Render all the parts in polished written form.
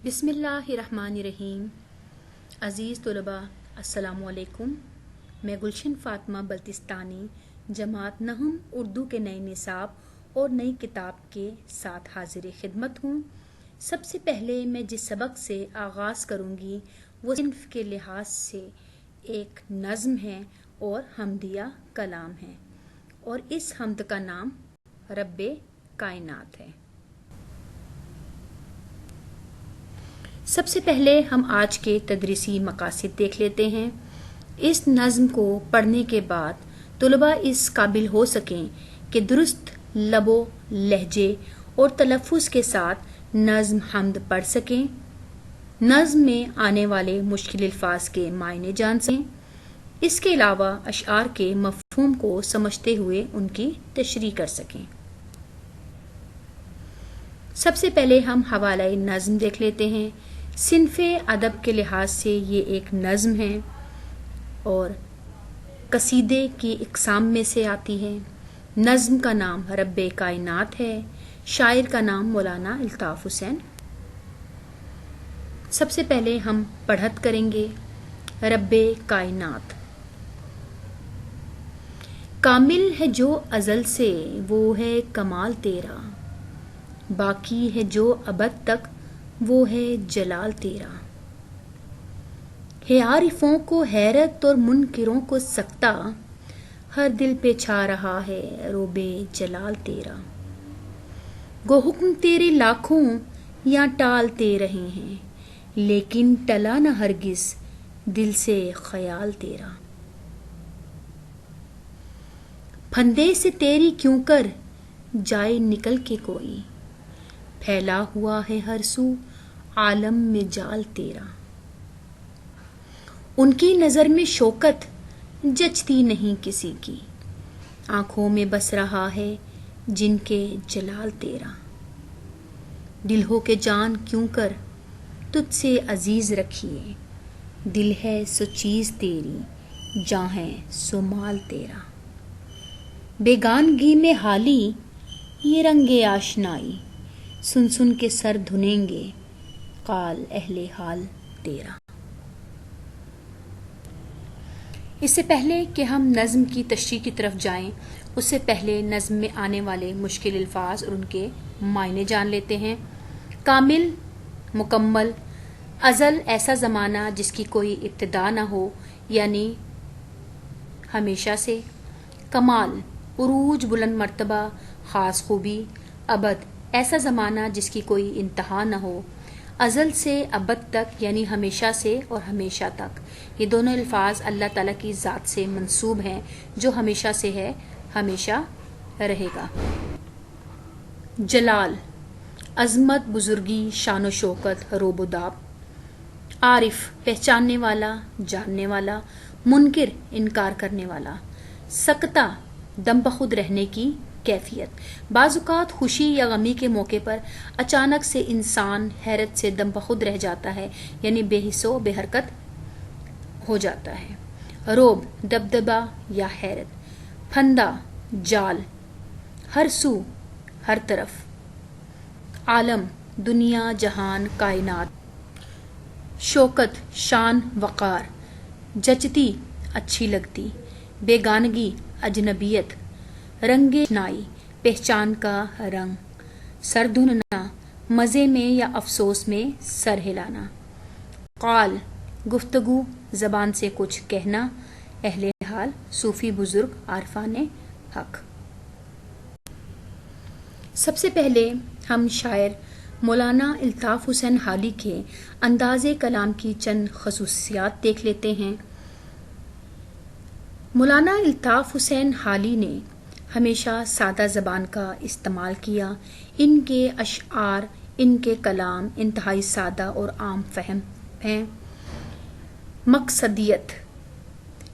بسم اللہ الرحمن الرحیم۔ عزیز طلباء السلام علیکم۔ میں گلشن فاطمہ بلتستانی جماعت نہم اردو کے نئے نصاب اور نئی کتاب کے ساتھ حاضر خدمت ہوں۔ سب سے پہلے میں جس سبق سے آغاز کروں گی وہ صنف کے لحاظ سے ایک نظم ہے اور حمدیہ کلام ہے، اور اس حمد کا نام رب کائنات ہے۔ سب سے پہلے ہم آج کے تدریسی مقاصد دیکھ لیتے ہیں۔ اس نظم کو پڑھنے کے بعد طلباء اس قابل ہو سکیں کہ درست لب و لہجے اور تلفظ کے ساتھ نظم حمد پڑھ سکیں، نظم میں آنے والے مشکل الفاظ کے معنی جان سکیں، اس کے علاوہ اشعار کے مفہوم کو سمجھتے ہوئے ان کی تشریح کر سکیں۔ سب سے پہلے ہم حوالہ نظم دیکھ لیتے ہیں۔ صنف ادب کے لحاظ سے یہ ایک نظم ہے اور قصیدے کی اقسام میں سے آتی ہے۔ نظم کا نام رب کائنات ہے، شاعر کا نام مولانا الطاف حسین۔ سب سے پہلے ہم پڑھت کریں گے۔ رب کائنات کامل ہے جو ازل سے، وہ ہے کمال تیرا، باقی ہے جو ابد تک، وہ ہے جلال تیرا، ہے عارفوں کو حیرت اور منکروں کو سکتہ، ہر دل پہ چھا رہا ہے رعب جلال تیرا، گو حکم تیرے لاکھوں یا ٹالتے رہے ہیں، لیکن ٹلا نہ ہرگز دل سے خیال تیرا، پھندے سے تیری کیوں کر جائے نکل کے کوئی، پھیلا ہوا ہے ہر سو عالم میں جال تیرا، ان کی نظر میں شوکت جچتی نہیں کسی کی، آنکھوں میں بس رہا ہے جن کے جلال تیرا، دل ہو کے جان کیوں کر تجھ سے عزیز رکھیے، دل ہے سو چیز تیری، جاں ہے سو مال تیرا، بیگانگی میں حالی یہ رنگ آشنائی، سن سن کے سر دھنیں گے قال اہل حال تیرا۔ اس سے پہلے کہ ہم نظم کی تشریح کی طرف جائیں، اس سے پہلے نظم میں آنے والے مشکل الفاظ اور ان کے معنی جان لیتے ہیں۔ کامل، مکمل، ازل ایسا زمانہ جس کی کوئی ابتدا نہ ہو یعنی ہمیشہ سے، کمال عروج، بلند مرتبہ، خاص خوبی، ابد ایسا زمانہ جس کی کوئی انتہا نہ ہو، ازل سے ابد تک یعنی ہمیشہ سے اور ہمیشہ تک، یہ دونوں الفاظ اللہ تعالیٰ کی ذات سے منسوب ہیں، جو ہمیشہ سے ہے ہمیشہ رہے گا۔ جلال، عظمت، بزرگی، شان و شوکت، روب و داب۔ عارف، پہچاننے والا، جاننے والا۔ منکر، انکار کرنے والا۔ سکتہ، دم بخود رہنے کی کیفیت۔ بعض اوقات خوشی یا غمی کے موقع پر اچانک سے انسان حیرت سے دم بخود رہ جاتا ہے، یعنی بے حس و بے حرکت ہو جاتا ہے۔ روب، دبدبہ یا حیرت۔ پھندا، جال، ہر سو، ہر طرف۔ عالم، دنیا، جہان، کائنات۔ شوکت، شان، وقار۔ جچتی، اچھی لگتی۔ بیگانگی، اجنبیت۔ رنگ آشنائی، پہچان کا رنگ۔ سر دھننا، مزے میں یا افسوس میں سر ہلانا۔ قال، گفتگو، زبان سے کچھ کہنا۔ اہل حال، صوفی بزرگ، عارفان حق۔ سب سے پہلے ہم شاعر مولانا الطاف حسین حالی کے انداز کلام کی چند خصوصیات دیکھ لیتے ہیں۔ مولانا الطاف حسین حالی نے ہمیشہ سادہ زبان کا استعمال کیا۔ ان کے اشعار، ان کے کلام انتہائی سادہ اور عام فہم ہیں۔ مقصدیت،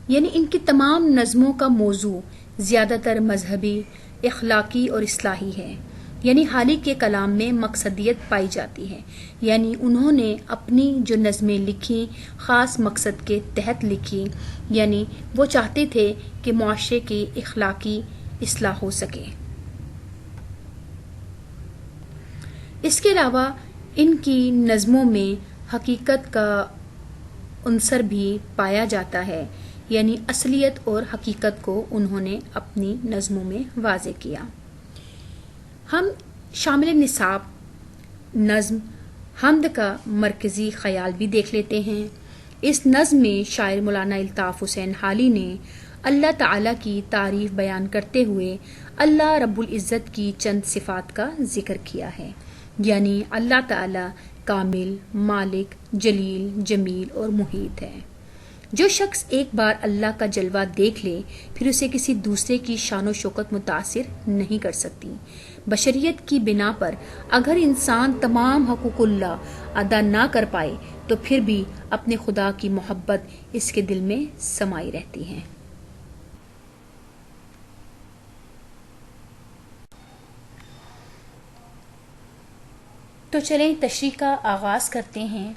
یعنی ان کی تمام نظموں کا موضوع زیادہ تر مذہبی، اخلاقی اور اصلاحی ہے، یعنی حالی کے کلام میں مقصدیت پائی جاتی ہے، یعنی انہوں نے اپنی جو نظمیں لکھی خاص مقصد کے تحت لکھی، یعنی وہ چاہتے تھے کہ معاشرے کی اخلاقی اصلاح ہو سکے۔ اس کے علاوہ ان کی نظموں میں حقیقت کا عنصر بھی پایا جاتا ہے، یعنی اصلیت اور حقیقت کو انہوں نے اپنی نظموں میں واضح کیا۔ ہم شامل نصاب نظم حمد کا مرکزی خیال بھی دیکھ لیتے ہیں۔ اس نظم میں شاعر مولانا الطاف حسین حالی نے اللہ تعالیٰ کی تعریف بیان کرتے ہوئے اللہ رب العزت کی چند صفات کا ذکر کیا ہے، یعنی اللہ تعالیٰ کامل، مالک، جلیل، جمیل اور محیط ہے۔ جو شخص ایک بار اللہ کا جلوہ دیکھ لے پھر اسے کسی دوسرے کی شان و شوکت متاثر نہیں کر سکتی۔ بشریت کی بنا پر اگر انسان تمام حقوق اللہ ادا نہ کر پائے تو پھر بھی اپنے خدا کی محبت اس کے دل میں سمائی رہتی ہے۔ تو چلیں تشریح کا آغاز کرتے ہیں۔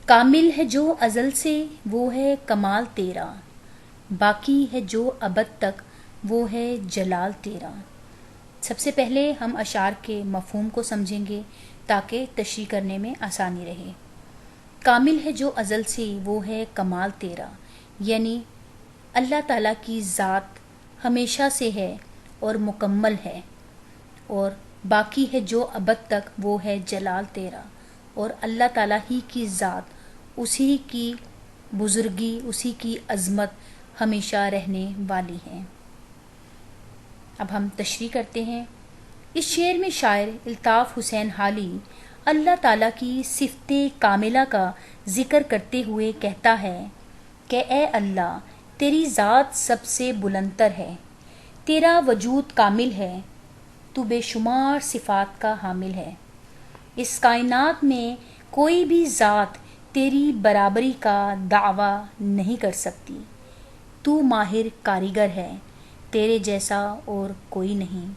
کامل ہے جو ازل سے وہ ہے کمال تیرا، باقی ہے جو ابد تک وہ ہے جلال تیرا۔ سب سے پہلے ہم اشعار کے مفہوم کو سمجھیں گے تاکہ تشریح کرنے میں آسانی رہے۔ کامل ہے جو ازل سے وہ ہے کمال تیرا، یعنی اللہ تعالیٰ کی ذات ہمیشہ سے ہے اور مکمل ہے، اور باقی ہے جو ابد تک وہ ہے جلال تیرا، اور اللہ تعالیٰ ہی کی ذات، اسی کی بزرگی، اسی کی عظمت ہمیشہ رہنے والی ہے۔ اب ہم تشریح کرتے ہیں۔ اس شعر میں شاعر الطاف حسین حالی اللہ تعالیٰ کی صفت کاملہ کا ذکر کرتے ہوئے کہتا ہے کہ اے اللہ، تیری ذات سب سے بلندتر ہے، تیرا وجود کامل ہے، تو بے شمار صفات کا حامل ہے۔ اس کائنات میں کوئی بھی ذات تیری برابری کا دعویٰ نہیں کر سکتی۔ تو ماہر کاریگر ہے، تیرے جیسا اور کوئی نہیں۔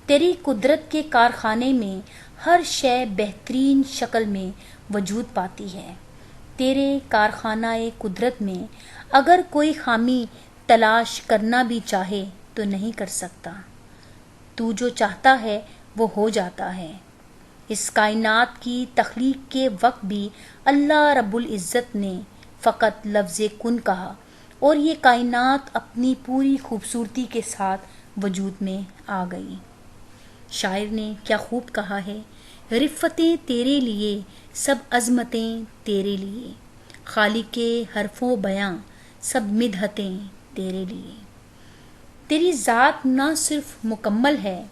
تیری قدرت کے کارخانے میں ہر شے بہترین شکل میں وجود پاتی ہے۔ تیرے کارخانہ قدرت میں اگر کوئی خامی تلاش کرنا بھی چاہے تو نہیں کر سکتا۔ تو جو چاہتا ہے وہ ہو جاتا ہے۔ اس کائنات کی تخلیق کے وقت بھی اللہ رب العزت نے فقط لفظ کن کہا اور یہ کائنات اپنی پوری خوبصورتی کے ساتھ وجود میں آ گئی۔ شاعر نے کیا خوب کہا ہے، رفتیں تیرے لیے سب عظمتیں تیرے لیے، خالق حرف و بیاں سب مدحتیں تیرے لیے۔ تیری ذات نہ صرف مکمل ہے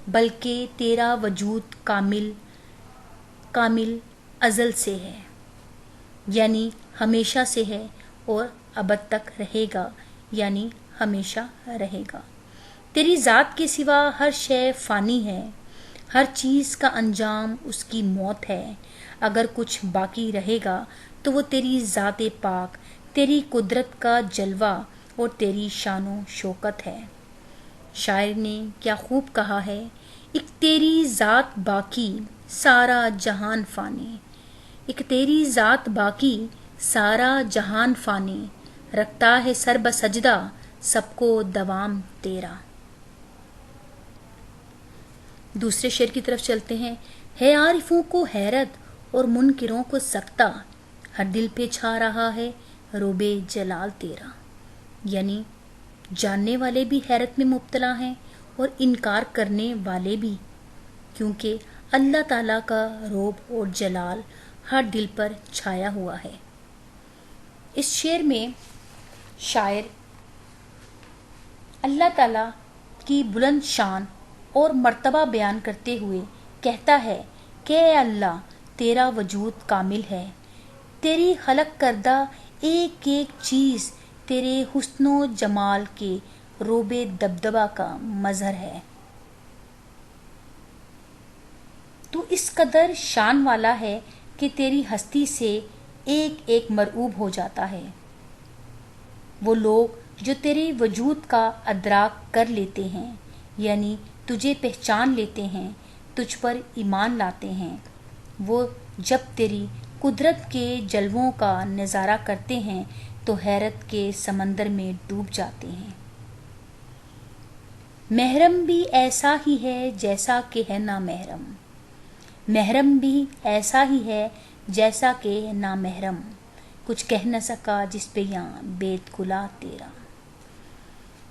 بلکہ تیرا وجود کامل ازل سے ہے، یعنی ہمیشہ سے ہے، اور ابد تک رہے گا، یعنی ہمیشہ رہے گا۔ تیری ذات کے سوا ہر شے فانی ہے، ہر چیز کا انجام اس کی موت ہے۔ اگر کچھ باقی رہے گا تو وہ تیری ذات پاک، تیری قدرت کا جلوہ اور تیری شان و شوکت ہے۔ شاعر نے کیا خوب کہا ہے، ایک تیری ذات باقی سارا جہان فانی، ایک تیری ذات باقی سارا جہان فانی، رکھتا ہے سر بسجدہ سب کو دوام تیرا۔ دوسرے شعر کی طرف چلتے ہیں۔ ہے عارفوں کو حیرت اور منکروں کو سکتہ، ہر دل پہ چھا رہا ہے روب جلال تیرا، یعنی جاننے والے بھی حیرت میں مبتلا ہیں اور انکار کرنے والے بھی، کیونکہ اللہ تعالیٰ کا روب اور جلال ہر دل پر چھایا ہوا ہے۔ اس شعر میں شاعر اللہ تعالیٰ کی بلند شان اور مرتبہ بیان کرتے ہوئے کہتا ہے کہ اے اللہ، تیرا وجود کامل ہے، تیری خلق کردہ ایک ایک چیز تیرے حسن و جمال کے روب دبدبہ کا مظہر ہے۔ تو اس قدر شان والا ہے کہ تیری ہستی سے ایک ایک مرعوب ہو جاتا ہے۔ وہ لوگ جو تیرے وجود کا ادراک کر لیتے ہیں، یعنی تجھے پہچان لیتے ہیں، تجھ پر ایمان لاتے ہیں، وہ جب تیری قدرت کے جلووں کا نظارہ کرتے ہیں تو حیرت کے سمندر میں ڈوب جاتے ہیں۔ محرم بھی ایسا ہی ہے جیسا کہ ہے نامحرم، محرم بھی ایسا ہی ہے جیسا کہ نامحرم، کچھ کہہ نہ سکا جس پہ یہاں بیت کلا تیرا۔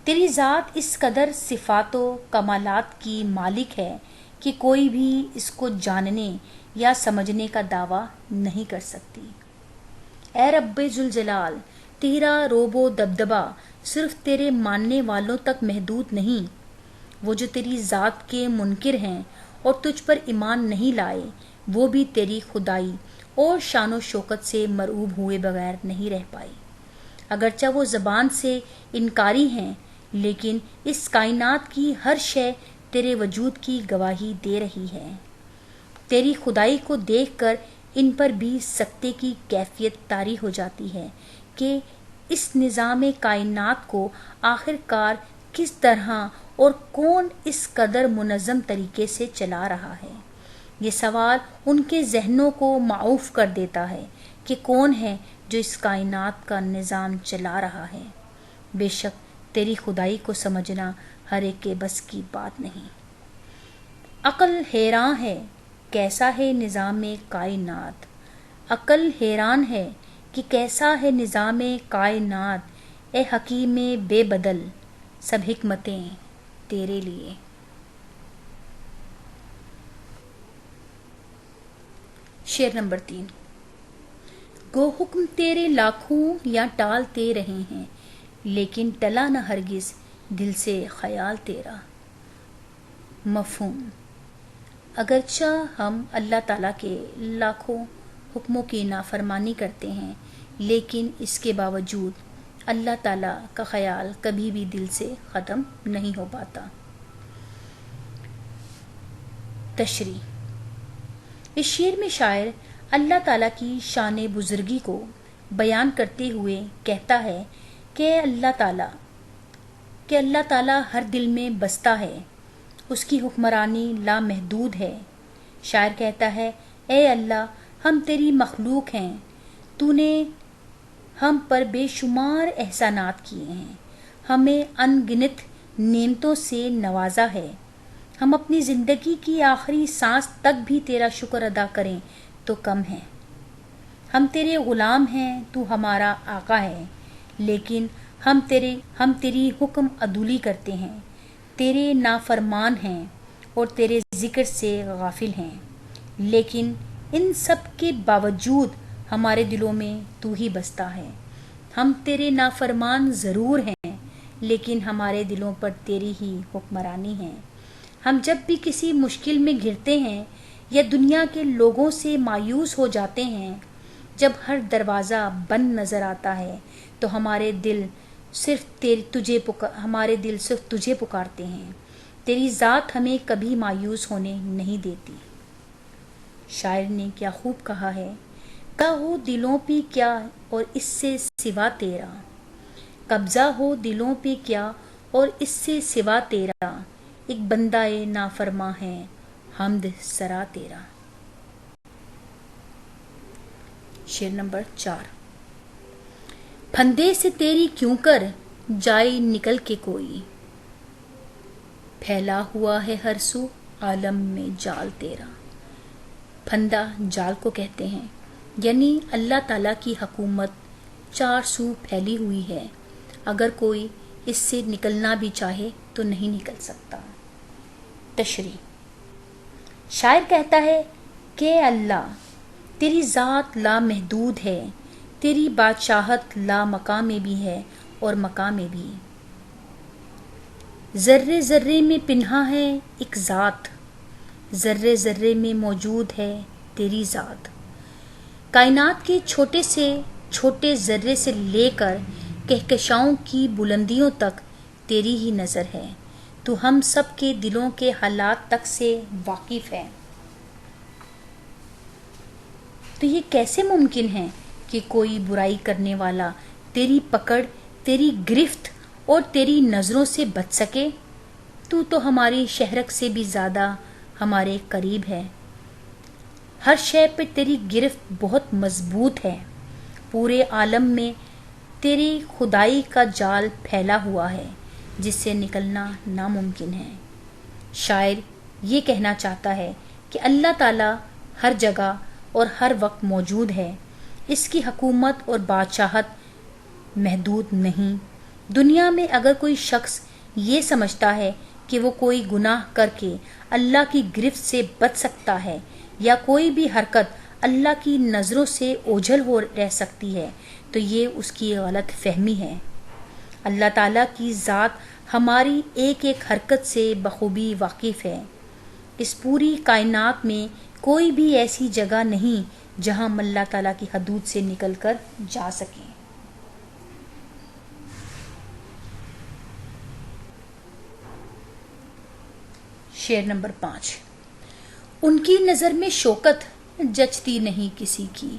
تیری ذات اس قدر صفات و کمالات کی مالک ہے کہ کوئی بھی اس کو جاننے یا سمجھنے کا دعویٰ نہیں کر سکتی۔ اے رب ذوالجلال، تیرا روب و دبدبہ صرف تیرے ماننے والوں تک محدود نہیں، وہ جو تیری ذات کے منکر ہیں اور تجھ پر ایمان نہیں لائے، وہ بھی تیری خدائی اور شان و شوکت سے مرعوب ہوئے بغیر نہیں رہ پائے۔ اگرچہ وہ زبان سے انکاری ہیں، لیکن اس کائنات کی ہر شے تیرے وجود کی گواہی دے رہی ہے۔ تیری خدائی کو دیکھ کر ان پر بھی سکتے کی کیفیت طاری ہو جاتی ہے کہ اس نظام کائنات کو آخر کار کس طرح اور کون اس قدر منظم طریقے سے چلا رہا ہے۔ یہ سوال ان کے ذہنوں کو معوف کر دیتا ہے کہ کون ہے جو اس کائنات کا نظام چلا رہا ہے۔ بے شک تیری خدائی کو سمجھنا ہر ایک کے بس کی بات نہیں۔ عقل حیران ہے کیسا ہے نظام کائنات، عقل حیران ہے کہ کیسا ہے نظام کائنات، اے حکیم بے بدل سب حکمتیں تیرے لیے۔ شعر نمبر 3۔ گو حکم تیرے لاکھوں یا ٹالتے رہے ہیں، لیکن ٹلا نہ ہرگز دل سے خیال تیرا۔ مفہوم: اگرچہ ہم اللہ تعالیٰ کے لاکھوں حکموں کی نافرمانی کرتے ہیں، لیکن اس کے باوجود اللہ تعالیٰ کا خیال کبھی بھی دل سے ختم نہیں ہو پاتا۔ تشریح: اس شعر میں شاعر اللہ تعالیٰ کی شان بزرگی کو بیان کرتے ہوئے کہتا ہے کہ اللہ تعالیٰ ہر دل میں بستا ہے، اس کی حکمرانی لامحدود ہے۔ شاعر کہتا ہے، اے اللہ، ہم تیری مخلوق ہیں، تو نے ہم پر بے شمار احسانات کیے ہیں، ہمیں ان گنت نعمتوں سے نوازا ہے، ہم اپنی زندگی کی آخری سانس تک بھی تیرا شکر ادا کریں تو کم ہے۔ ہم تیرے غلام ہیں، تو ہمارا آقا ہے، لیکن ہم تیری حکم عدولی کرتے ہیں، تیرے نافرمان ہیں اور تیرے ذکر سے غافل ہیں، لیکن ان سب کے باوجود ہمارے دلوں میں تو ہی بستا ہے۔ ہم تیرے نافرمان ضرور ہیں، لیکن ہمارے دلوں پر تیری ہی حکمرانی ہے۔ ہم جب بھی کسی مشکل میں گھرتے ہیں یا دنیا کے لوگوں سے مایوس ہو جاتے ہیں، جب ہر دروازہ بند نظر آتا ہے، تو ہمارے دل صرف تجھے پکارتے ہیں، تیری ذات ہمیں کبھی مایوس ہونے نہیں دیتی۔ شاعر نے کیا خوب کہا ہے، قبضہ ہو دلوں پہ کیا اور اس سے سوا تیرا، قبضہ ہو دلوں پہ کیا اور اس سے سوا تیرا، ایک بندہ نافرماں ہے حمد سرا تیرا۔ شعر نمبر 4۔ پھندے سے تیری کیوں کر جائے نکل کے کوئی، پھیلا ہوا ہے ہر سو عالم میں جال تیرا۔ پھندا جال کو کہتے ہیں، یعنی اللہ تعالیٰ کی حکومت چار سو پھیلی ہوئی ہے، اگر کوئی اس سے نکلنا بھی چاہے تو نہیں نکل سکتا۔ تشریح: شاعر کہتا ہے کہ اللہ، تیری ذات لامحدود ہے، تیری بادشاہت لامقام میں بھی ہے اور مقام میں بھی۔ ذرے ذرے میں پنہاں ہے ایک ذات، ذرے ذرے میں موجود ہے تیری ذات۔ کائنات کے چھوٹے سے چھوٹے ذرے سے لے کر کہکشاؤں کی بلندیوں تک تیری ہی نظر ہے، تو ہم سب کے دلوں کے حالات تک سے واقف ہے۔ تو یہ کیسے ممکن ہے کہ کوئی برائی کرنے والا تیری پکڑ، تیری گرفت اور تیری نظروں سے بچ سکے؟ تو ہماری شہرک سے بھی زیادہ ہمارے قریب ہے۔ ہر شے پہ تیری گرفت بہت مضبوط ہے، پورے عالم میں تیری خدائی کا جال پھیلا ہوا ہے جس سے نکلنا ناممکن ہے۔ شاعر یہ کہنا چاہتا ہے کہ اللہ تعالیٰ ہر جگہ اور ہر وقت موجود ہے۔ اس کی حکومت اور بادشاہت محدود نہیں۔ دنیا میں اگر کوئی شخص یہ سمجھتا ہے کہ وہ کوئی گناہ کر کے اللہ کی گرفت سے بچ سکتا ہے یا کوئی بھی حرکت اللہ کی نظروں سے اوجھل ہو رہ سکتی ہے تو یہ اس کی غلط فہمی ہے۔ اللہ تعالیٰ کی ذات ہماری ایک ایک حرکت سے بخوبی واقف ہے۔ اس پوری کائنات میں کوئی بھی ایسی جگہ نہیں جہاں ہم اللہ تعالیٰ کی حدود سے نکل کر جا سکیں۔ شعر نمبر 5۔ ان کی نظر میں شوکت جچتی نہیں کسی کی،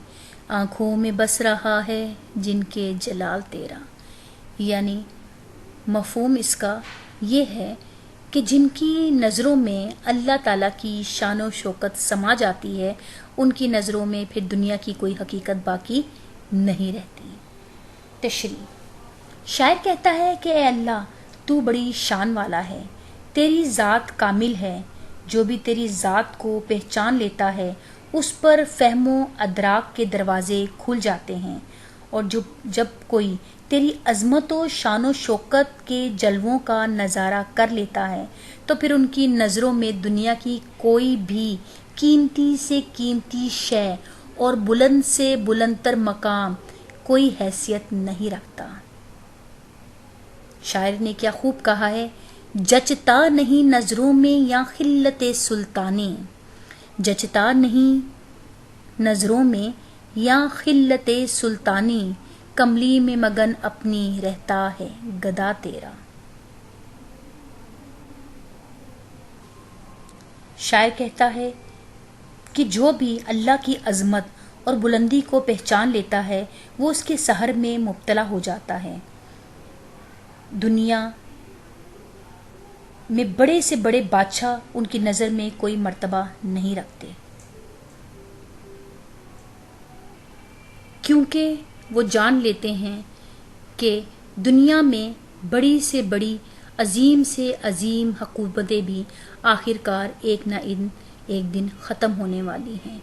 آنکھوں میں بس رہا ہے جن کے جلال تیرا۔ یعنی مفہوم اس کا یہ ہے کہ جن کی نظروں میں اللہ تعالیٰ کی شان و شوکت سما جاتی ہے ان کی نظروں میں پھر دنیا کی کوئی حقیقت باقی نہیں رہتی۔ تشریح۔ شاعر کہتا ہے کہ اے اللہ تو بڑی شان والا ہے، تیری ذات کامل ہے، جو بھی تیری ذات کو پہچان لیتا ہے اس پر فہم و ادراک کے دروازے کھل جاتے ہیں، اور جب کوئی تیری عظمت و شان و شوکت کے جلووں کا نظارہ کر لیتا ہے تو پھر ان کی نظروں میں دنیا کی کوئی بھی قیمتی سے قیمتی شے اور بلند سے بلند تر مقام کوئی حیثیت نہیں رکھتا۔ شاعر نے کیا خوب کہا ہے، جچتا نہیں نظروں میں یا خلت سلطانی، جچتا نہیں نظروں میں یا خلت سلطانی، کملی میں مگن اپنی رہتا ہے گدا تیرا۔ شاعر کہتا ہے کہ جو بھی اللہ کی عظمت اور بلندی کو پہچان لیتا ہے وہ اس کے سحر میں مبتلا ہو جاتا ہے۔ دنیا میں بڑے سے بڑے بادشاہ ان کی نظر میں کوئی مرتبہ نہیں رکھتے، کیونکہ وہ جان لیتے ہیں کہ دنیا میں بڑی سے بڑی عظیم سے عظیم حکومتیں بھی آخرکار ایک نہ ایک دن ختم ہونے والی ہیں۔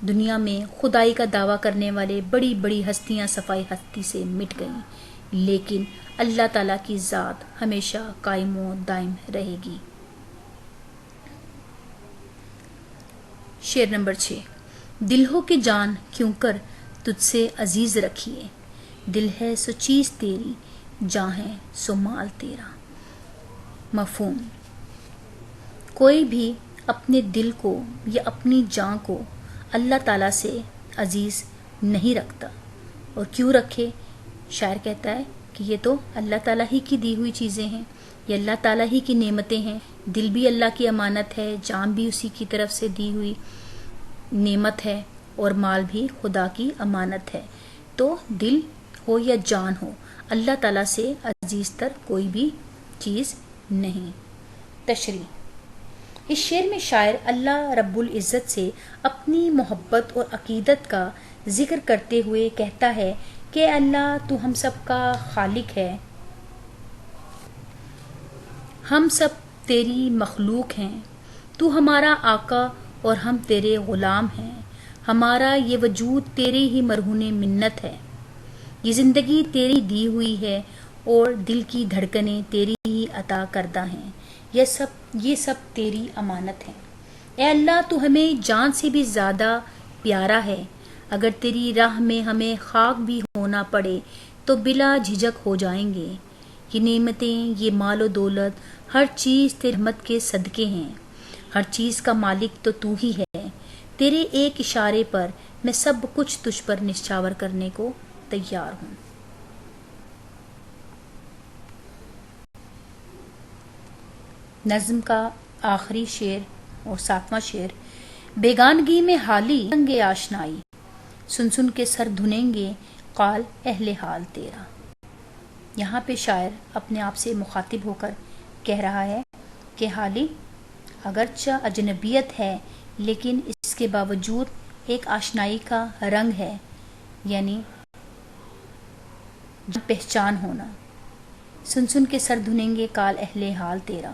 دنیا میں خدائی کا دعویٰ کرنے والے بڑی بڑی ہستیاں صفائی ہستی سے مٹ گئیں، لیکن اللہ تعالیٰ کی ذات ہمیشہ قائم و دائم رہے گی۔ شعر نمبر 6۔ دل ہو کہ جان کیوں کر تجھ سے عزیز رکھیے، دل ہے سو چیز تیری، جاں ہے سو مال تیرا۔ مفہوم: کوئی بھی اپنے دل کو یا اپنی جان کو اللہ تعالیٰ سے عزیز نہیں رکھتا، اور کیوں رکھے؟ شاعر کہتا ہے کہ یہ تو اللہ تعالیٰ ہی کی دی ہوئی چیزیں ہیں، یہ اللہ تعالیٰ ہی کی نعمتیں ہیں، دل بھی اللہ کی امانت ہے، جان بھی اسی کی طرف سے دی ہوئی نعمت ہے، اور مال بھی خدا کی امانت ہے۔ تو دل ہو یا جان ہو، اللہ تعالیٰ سے عزیز تر کوئی بھی چیز نہیں۔ تشریح۔ اس شعر میں شاعر اللہ رب العزت سے اپنی محبت اور عقیدت کا ذکر کرتے ہوئے کہتا ہے کہ اللہ تو ہم سب کا خالق ہے، ہم سب تیری مخلوق ہیں، تو ہمارا آقا اور ہم تیرے غلام ہیں، ہمارا یہ وجود تیرے ہی مرہون منت ہے، یہ زندگی تیری دی ہوئی ہے اور دل کی دھڑکنیں تیری ہی عطا کردہ ہیں، یہ سب تیری امانت ہے۔ اے اللہ تو ہمیں جان سے بھی زیادہ پیارا ہے، اگر تیری راہ میں ہمیں خاک بھی ہونا پڑے تو بلا جھجک ہو جائیں گے۔ یہ نعمتیں، یہ مال و دولت، ہر چیز تیری رحمت کے صدقے ہیں، ہر چیز کا مالک تو تو ہی ہے، تیرے ایک اشارے پر میں سب کچھ تجھ پر نچھاور کرنے کو تیار ہوں۔ نظم کا آخری شعر اور 7واں شعر۔ بیگانگی میں حالی رنگ آشنائی، سن سن کے سر دھنیں گے قال اہل حال تیرا۔ یہاں پہ شاعر اپنے آپ سے مخاطب ہو کر کہہ رہا ہے کہ حالی اگرچہ اجنبیت ہے لیکن اس کے باوجود ایک آشنائی کا رنگ ہے، یعنی پہچان ہونا۔ سن سن کے سر دھنیں گے قال اہل حال تیرا،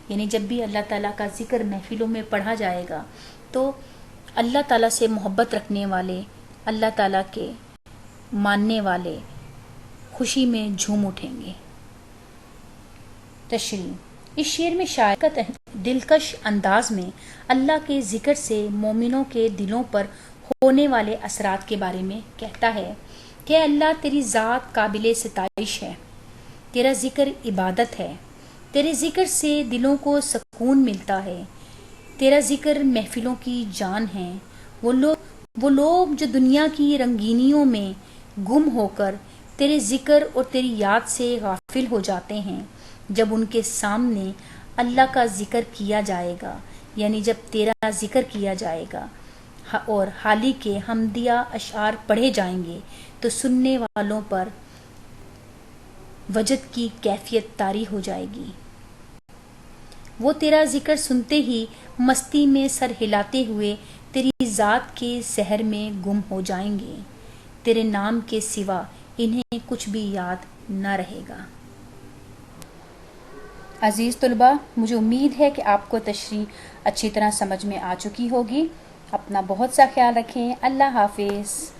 یعنی جب بھی اللہ تعالیٰ کا ذکر محفلوں میں پڑھا جائے گا تو اللہ تعالیٰ سے محبت رکھنے والے، اللہ تعالیٰ کے ماننے والے خوشی میں جھوم اٹھیں گے۔ تشریح۔ اس شعر میں شاعر کا دلکش انداز میں اللہ کے ذکر سے مومنوں کے دلوں پر ہونے والے اثرات کے بارے میں کہتا ہے کہ اللہ تیری ذات قابل ستائش ہے، تیرا ذکر عبادت ہے، تیرے ذکر سے دلوں کو سکون ملتا ہے، تیرا ذکر محفلوں کی جان ہے۔ وہ لوگ جو دنیا کی رنگینیوں میں گم ہو کر تیرے ذکر اور تیری یاد سے غافل ہو جاتے ہیں، جب ان کے سامنے اللہ کا ذکر کیا جائے گا، یعنی جب تیرا ذکر کیا جائے گا اور حالی کے حمدیہ اشعار پڑھے جائیں گے، تو سننے والوں پر وجد کی کیفیت طاری ہو جائے گی۔ وہ تیرا ذکر سنتے ہی مستی میں سر ہلاتے ہوئے تیری ذات کے سحر میں گم ہو جائیں گے، تیرے نام کے سوا انہیں کچھ بھی یاد نہ رہے گا۔ عزیز طلباء، مجھے امید ہے کہ آپ کو تشریح اچھی طرح سمجھ میں آ چکی ہوگی۔ اپنا بہت سا خیال رکھیں۔ اللہ حافظ۔